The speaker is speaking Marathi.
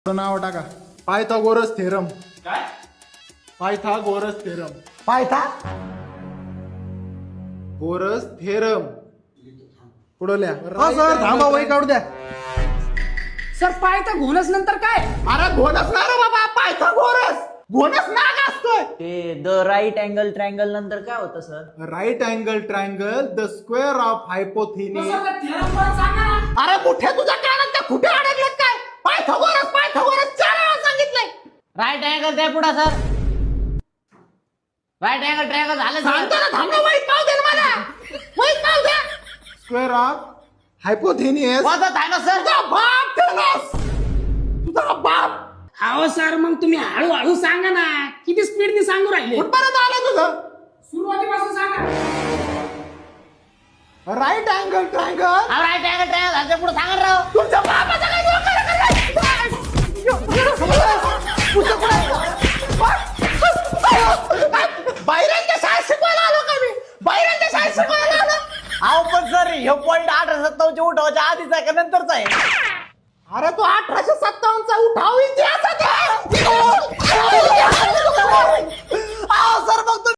नाव टाका पायथागोरस थेरम. काय? Pythagoras theorem. पायथा गोरस थेरम पुढल्या हो सर थांबा वही काढू द्या. सर पायथा घोणस नंतर काय? अरे घोणस ना रे बाबा पायथागोरस घोणस नाग असतोय. ते द राईट अँगल ट्रायंगल नंतर काय होतं sir? Right angle triangle the square of hypotenuse. Sir, theorem परत सांगा ना. अरे कुठे तुझ्या कानात त्या कुठे अडकलेत काय? पायथागोरस पायथागोरस 4 वेळा सांगितलंय. राईट अँगल द्या पुढे सर. राईट अँगल ट्रायंगल झालं सांगतो सर. ना थांबा वहीत पाव दे ना मला. वहीत पाव दे. Square of हायपोथिनिस. वाजत आहे ना सर. तुझा बाप थेलस. तुझा बाप. अहो सर मग तुम्ही हळूहळू सांगा ना. किती स्पीडने सांगू राहिले? कुठपर्यंत आलं तुझं? सुरुवातीपासून सांगा. Right angle triangle. Right angle triangle झालं पुढे सांगा ना राव. तुमच्या बापाचा काय डोकं बाहेरांच्या शाळेत शिकवायला आलो का मी? बाहेरांच्या शाळेत शिकवायला आलो. अहो पण सर हे पॉईंट 1857 उठवायच्या आधीचा आहे का नंतरचा आहे? अरे तू 1857 चा उठाव